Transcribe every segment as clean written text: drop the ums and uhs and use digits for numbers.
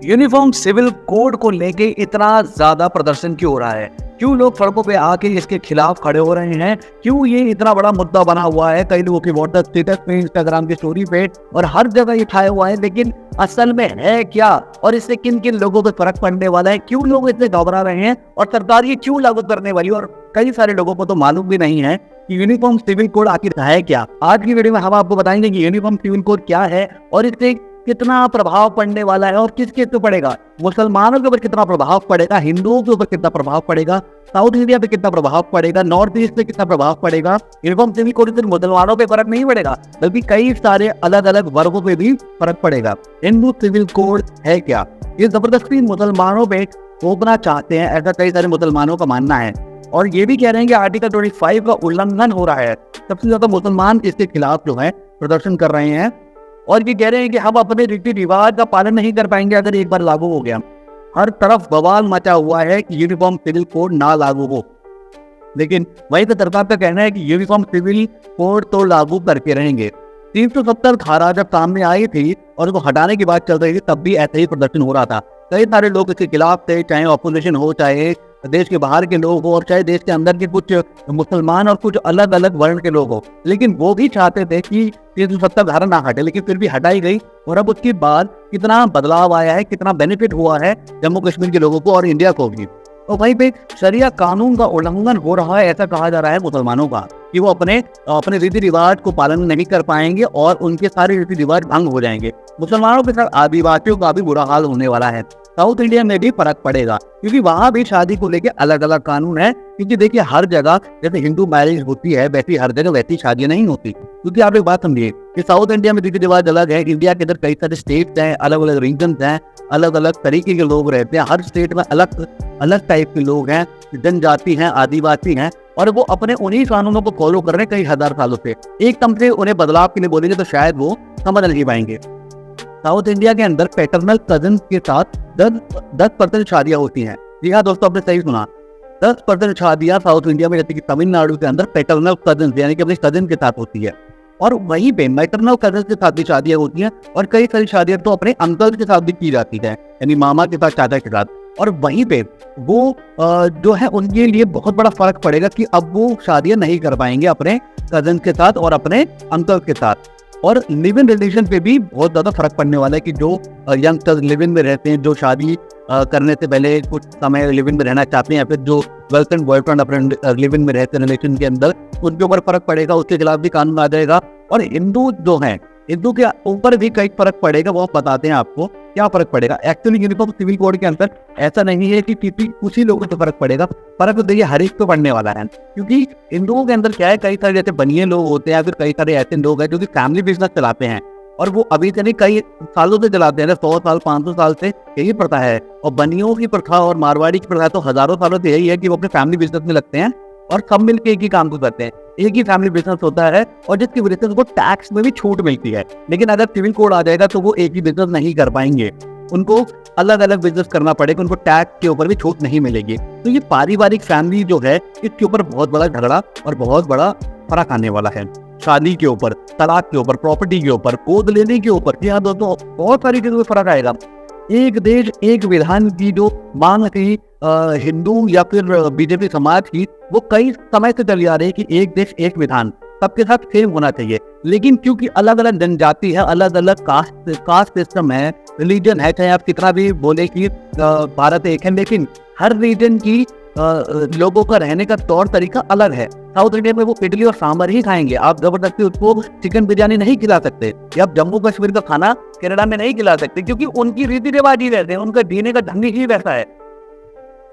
Uniform civil code को लेके इतना ज्यादा प्रदर्शन क्यों हो रहा है? क्यों लोग सड़कों पे आके इसके खिलाफ खड़े हो रहे हैं? क्यों ये इतना बड़ा मुद्दा बना हुआ है कई लोगों के व्हाट्सएप स्टेटस पे, इंस्टाग्राम की स्टोरी पे और हर जगह ये छाया हुआ है? लेकिन असल में है क्या और इससे किन किन लोगों पे फर्क पड़ने वाला है? क्यों लोग इससे घबरा रहे हैं और सरकार ये क्यों लागू करने वाली है? और कई सारे लोगों को तो मालूम भी नहीं है कि यूनिफॉर्म सिविल कोड आखिर है क्या। आज की वीडियो में हम आपको बताएंगे कि यूनिफॉर्म सिविल कोड क्या है और इससे कितना प्रभाव पड़ने वाला है और किसके ऊपर पड़ेगा। मुसलमानों के ऊपर कितना प्रभाव पड़ेगा, हिंदुओं के ऊपर कितना प्रभाव पड़ेगा, साउथ इंडिया पे कितना प्रभाव पड़ेगा, नॉर्थ ईस्ट पे कितना प्रभाव पड़ेगा। यूनिफॉर्म सिविल कोड सिर्फ मुसलमानों पे फर्क नहीं पड़ेगा बल्कि कई सारे अलग अलग वर्गों पे भी फर्क पड़ेगा। हिंदू सिविल कोड है क्या? ये जबरदस्ती मुसलमानों पे थोपना चाहते हैं, ऐसा कई सारे मुसलमानों का मानना है और ये भी कह रहे हैं कि आर्टिकल 25 का उल्लंघन हो रहा है। सबसे ज्यादा मुसलमान इसके खिलाफ जो है प्रदर्शन कर रहे हैं और ये कह रहे हैं कि हम अपने रीति रिवाज का पालन नहीं कर पाएंगे अगर एक बार लागू हो गया। हर तरफ बवाल मचा हुआ है कि यूनिफॉर्म सिविल कोड ना लागू हो, लेकिन वही तो सरकार का कहना है कि यूनिफॉर्म सिविल कोड तो लागू करके रहेंगे। 370 धारा जब सामने आई थी और उसको हटाने की बात चल रही थी तब भी ऐसे ही प्रदर्शन हो रहा था। कई सारे लोग इसके खिलाफ थे, चाहे ऑपोजिशन हो, चाहे देश के बाहर के लोग हो और चाहे देश के अंदर के कुछ मुसलमान और कुछ अलग अलग वर्ण के लोग हो, लेकिन वो भी चाहते थे कि 370 धारा ना हटे, लेकिन फिर भी हटाई गई। और अब उसके बाद कितना बदलाव आया है, कितना बेनिफिट हुआ है जम्मू कश्मीर के लोगों को और इंडिया को भी। और वहीं पे शरिया कानून का उल्लंघन हो रहा है, ऐसा कहा जा रहा है मुसलमानों का कि वो अपने रीति रिवाज को पालन नहीं कर पाएंगे और उनके सारे रीति रिवाज भंग हो जाएंगे। मुसलमानों के साथ आदिवासियों का भी बुरा हाल होने वाला है। साउथ इंडिया में भी फर्क पड़ेगा क्योंकि वहां भी शादी को लेकर अलग अलग कानून है। क्योंकि देखिए हर जगह जैसे हिंदू मैरिज होती है वैसी हर जगह वैसी शादियां नहीं होती। क्योंकि आप एक बात समझिए कि साउथ इंडिया में रीति रिवाज अलग है, इंडिया के अंदर कई सारे स्टेट्स हैं, अलग अलग रीजन हैं, अलग अलग तरीके के लोग रहते हैं, हर स्टेट में अलग अलग टाइप के लोग हैं, जनजाति हैं, आदिवासी हैं और वो अपने उन्हीं कानूनों को फॉलो कर रहे हैं कई हजार सालों से। एकदम से उन्हें बदलाव के लिए बोलेंगे तो शायद वो समझ नहीं पाएंगे। साउथ इंडिया के अंदर पैटर्नल कजन के साथ 10% शादियां होती हैं। जी हाँ दोस्तों, आपने सही सुना, 10% शादियां साउथ इंडिया में, जैसे कि तमिलनाडु के अंदर पैटर्नल कजन यानी कि अपने कजन के साथ होती है और वहीं पे मैटरनल कजन के साथ भी शादियां होती हैं और कई सारी शादियां तो अपने अंकल के साथ भी की जाती है, यानी मामा के साथ, चाचा के साथ। और वहीं पे वो जो है उनके लिए बहुत बड़ा फर्क पड़ेगा कि अब वो शादियां नहीं कर पाएंगे अपने कजन के साथ और अपने अंकल के साथ। और लिव इन रिलेशन पे भी बहुत ज्यादा फर्क पड़ने वाला है कि जो यंगस्टर्स लिव इन में रहते हैं, जो शादी करने से पहले कुछ समय लिव इन में रहना चाहते हैं या फिर जो गर्लफ्रेंड बॉयफ्रेंड अपने लिव इन में रहते हैं रिलेशन के अंदर, उनके ऊपर फर्क पड़ेगा, उसके खिलाफ भी कानून आ जाएगा। और हिंदू जो है, हिंदू के ऊपर भी कई फर्क पड़ेगा, वो बताते हैं आपको क्या फर्क पड़ेगा। एक्चुअली यूनिफॉर्म सिविल कोड के अंदर ऐसा नहीं है कि किसी कुछ ही लोगों को फर्क पड़ेगा, फर्क तो देखिए हर एक को पड़ने वाला है। क्योंकि हिंदुओं के अंदर क्या है, कई सारे जैसे बनिए लोग होते हैं या फिर कई सारे ऐसे लोग हैं जो कि फैमिली बिजनेस चलाते हैं और वो अभी से नहीं कई सालों से चलाते हैं, 100 साल 500 साल से यही प्रथा है। और बनियों की प्रथा और मारवाड़ी की प्रथा तो हजारों सालों से यही है कि वो अपने फैमिली बिजनेस में लगते हैं और सब मिलकर एक ही काम को करते हैं, एक ही फैमिली बिजनेस होता है और जिसकी वजह से उनको टैक्स में भी छूट मिलती है। लेकिन अगर सिविल कोड आ जाएगा तो वो एक ही बिजनेस नहीं कर पाएंगे, उनको अलग अलग बिजनेस करना पड़ेगा, उनको टैक्स के ऊपर भी छूट नहीं मिलेगी। तो ये पारिवारिक फैमिली जो है इसके ऊपर बहुत बड़ा झगड़ा और बहुत बड़ा फर्क आने वाला है। शादी के ऊपर, तलाक के ऊपर, प्रॉपर्टी के ऊपर, गोद लेने के ऊपर, जी हाँ दोस्तों, बहुत सारी चीजों में फर्क आएगा। एक देश एक विधान की जो मांग थी हिंदू या फिर बीजेपी समाज की, वो कई समय से चली आ रही है कि एक देश एक विधान सबके साथ सेम होना चाहिए। लेकिन क्योंकि अलग अलग जनजाति है, अलग अलग कास्ट सिस्टम है, रिलीजन है, चाहे आप कितना भी बोले कि भारत एक है, लेकिन हर रीजन की लोगों का रहने का तौर तरीका अलग है। साउथ इंडिया में वो इडली और सांभर ही खाएंगे, आप जबरदस्ती उसको चिकन बिरयानी नहीं खिला सकते या आप जम्मू कश्मीर का खाना कनाडा में नहीं खिला सकते, क्योंकि उनकी रीति रिवाज ही वैसे हैं, उनका जीने का ढंग ही वैसा है।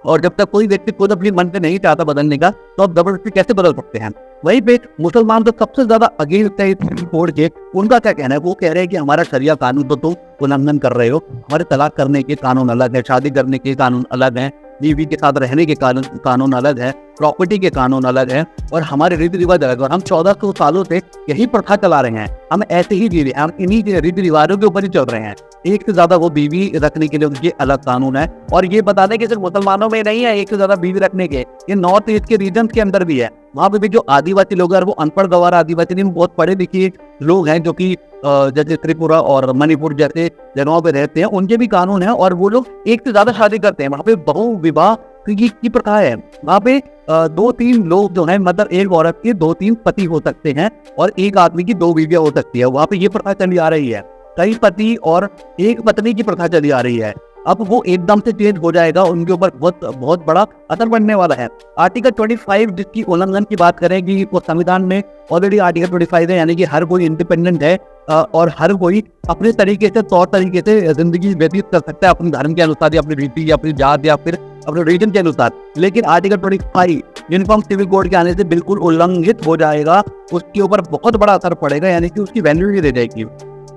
और जब तक कोई व्यक्ति खुद अपनी मन से नहीं चाहता बदलने का तो आप जबरदस्ती कैसे बदल सकते हैं। वहीं पे मुसलमान तो सबसे ज्यादा अगेंस्ट है इस कोड के। उनका क्या कहना है, वो कह रहे हैं कि हमारा शरिया कानून तो तुम उल्लंघन कर रहे हो, हमारे तलाक करने के कानून अलग है, शादी करने के कानून अलग है, बीवी के साथ रहने के कानून अलग है, प्रॉपर्टी के कानून अलग हैं और हमारे रीति रिवाज अलग है। और हम 1400 सालों से यही प्रथा चला रहे हैं, हम ऐसे ही जी रहे हैं, हम इन्हीं रीति रिवाजों के ऊपर ही चल रहे हैं। एक से ज्यादा वो बीवी रखने के लिए उनके अलग कानून है। और ये बता दें कि सिर्फ मुसलमानों में नहीं है एक से ज्यादा बीवी रखने के, ये नॉर्थ ईस्ट के रीजन के अंदर भी है। वहाँ पे भी जो आदिवासी लोग हैं वो अनपढ़ गवार आदिवासी नहीं, बहुत पढ़े लिखे लोग हैं जो कि जैसे त्रिपुरा और मणिपुर जैसे जगहों पे रहते हैं, उनके भी कानून है और वो लोग एक से ज्यादा शादी करते हैं। वहाँ पे बहु विवाह की प्रथा है। वहाँ पे 2-3 लोग जो है, मतलब एक औरत के 2-3 पति हो सकते हैं और एक आदमी की 2 बीवियां हो सकती है। वहाँ पे ये प्रथा चली आ रही है, कई पति और एक पत्नी की प्रथा चली आ रही है। अब वो एकदम से चेंज हो जाएगा, उनके ऊपर बहुत बड़ा असर पड़ने वाला है। आर्टिकल 25 जिसकी उल्लंघन की बात करें कि वो संविधान में ऑलरेडी आर्टिकल 25 है, यानी कि हर कोई इंडिपेंडेंट है और हर कोई अपने तरीके से तौर तरीके से जिंदगी व्यतीत कर सकता है, अपने धर्म के अनुसार या अपनी रीति या अपनी जात या फिर अपने रीजन के अनुसार। लेकिन आर्टिकल 25 यूनिफॉर्म सिविल कोड के आने से बिल्कुल उल्लंघित हो जाएगा, उसके ऊपर बहुत बड़ा असर पड़ेगा, यानी कि उसकी वैल्यू ही रह जाएगी।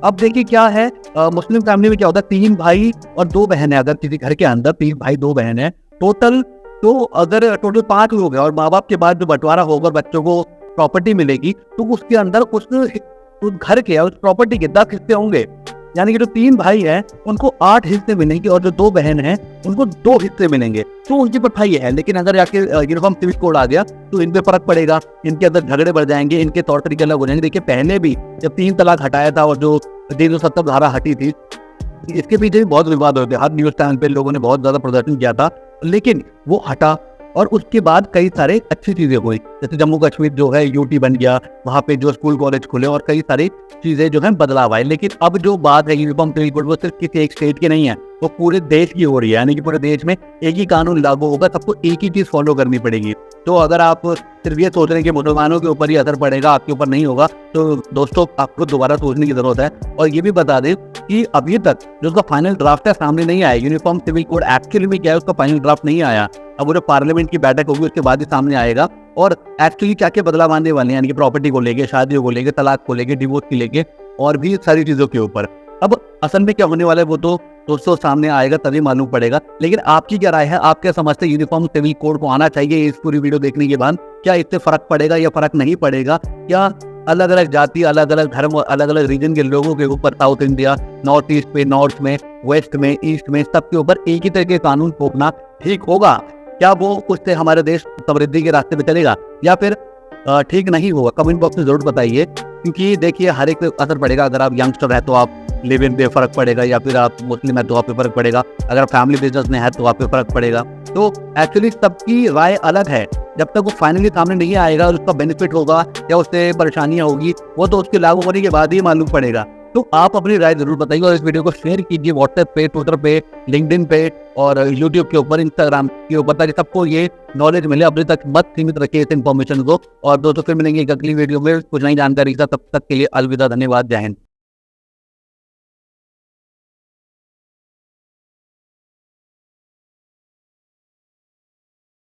अब देखिए क्या है, मुस्लिम फैमिली में क्या होता है, 3 भाई और 2 बहन है। अगर किसी घर के अंदर 3 भाई 2 बहन है टोटल, तो अगर टोटल 5 लोग हैं और माँ बाप के बाद जो बंटवारा होगा, बच्चों को प्रॉपर्टी मिलेगी, तो उसके अंदर उस घर के उस प्रॉपर्टी के 10 हिस्से होंगे। यानी कि जो 3 भाई हैं उनको 8 हिस्से मिलेंगे और जो 2 बहन हैं उनको 2 हिस्से मिलेंगे। तो उनकी प्रथा ये है। लेकिन अगर जाके यूनिफॉर्म सिविल कोड आ गया तो इन पे फर्क पड़ेगा, इनके अंदर झगड़े बढ़ जाएंगे, इनके तौर तरीके अलग हो जाएंगे। देखिए पहले भी जब 3 तलाक हटाया था और जो 370 धारा हटी थी, इसके पीछे भी बहुत विवाद होते, हर न्यूज चैनल पे लोगों ने बहुत ज्यादा प्रदर्शन किया था, लेकिन वो हटा और उसके बाद कई सारे अच्छी चीजें हुई। जैसे जम्मू कश्मीर जो है यूटी बन गया, वहाँ पे जो स्कूल कॉलेज खुले और कई सारी चीजें जो है बदलाव आए। लेकिन अब जो बात है यूनिफॉर्म सिविल कोड, वो सिर्फ किसी एक स्टेट की नहीं है, वो पूरे देश की हो रही है। यानी कि पूरे देश में एक ही कानून लागू होगा, सबको एक ही चीज फॉलो करनी पड़ेगी। तो अगर आप सिर्फ ये सोच रहे हैं कि मुसलमानों के ऊपर ही असर पड़ेगा, आपके ऊपर नहीं होगा, तो दोस्तों आपको दोबारा सोचने की जरूरत है। और ये भी बता दें कि अभी तक जो उसका फाइनल ड्राफ्ट है सामने नहीं आया। यूनिफॉर्म सिविल कोड एक्चुअली में क्या है, उसका फाइनल ड्राफ्ट नहीं आया। अब वो जो पार्लियामेंट की बैठक होगी उसके बाद ही सामने आएगा और एक्चुअली क्या क्या बदलाव आने वाले हैं, यानी कि प्रॉपर्टी को लेके, शादियों को लेके, तलाक को लेके, डिवोर्स को लेके और भी सारी चीजों के ऊपर। अब असल में क्या होने वाला है वो तो दोस्तों सामने आएगा, तभी मालूम पड़ेगा। लेकिन आपकी क्या राय है, आप क्या समझते हैं यूनिफॉर्म सिविल कोड को आना चाहिए इस पूरी वीडियो देखने के बाद? क्या इससे फर्क पड़ेगा या फर्क नहीं पड़ेगा? क्या अलग अलग जाति, अलग अलग धर्म, अलग अलग रीजन के लोगों के ऊपर, साउथ इंडिया, नॉर्थ ईस्ट पे, नॉर्थ में, वेस्ट में, ईस्ट में, सबके ऊपर एक ही तरह के कानून थोपना ठीक होगा? क्या वो उससे हमारे देश समृद्धि के रास्ते पे चलेगा या फिर ठीक नहीं होगा? कमेंट बॉक्स में जरूर बताइए, क्योंकि देखिए हर एक पे असर पड़ेगा। अगर आप यंगस्टर है तो आप लिव इन पे फर्क पड़ेगा, या फिर आप मुस्लिम है तो आप पे फर्क पड़ेगा, अगर फैमिली बिजनेस में है तो आप पे फर्क पड़ेगा। तो एक्चुअली सबकी राय अलग है। जब तक वो फाइनली सामने नहीं आएगा और उसका बेनिफिट होगा या उससे परेशानियां होगी, वो तो उसके लागू होने के बाद ही मालूम पड़ेगा। तो आप अपनी राय जरूर बताइए और इस वीडियो को शेयर कीजिए व्हाट्सएप पे, ट्विटर पे, लिंक्डइन पे और यूट्यूब के ऊपर, इंस्टाग्राम के ऊपर, ताकि सबको ये नॉलेज मिले। अपने तक मत सीमित रखिए इस इन्फॉर्मेशन को। और दोस्तों फिर मिलेंगे एक अगली वीडियो में कुछ नई जानकारी का, तब तक के लिए अलविदा, धन्यवाद, जय हिंद।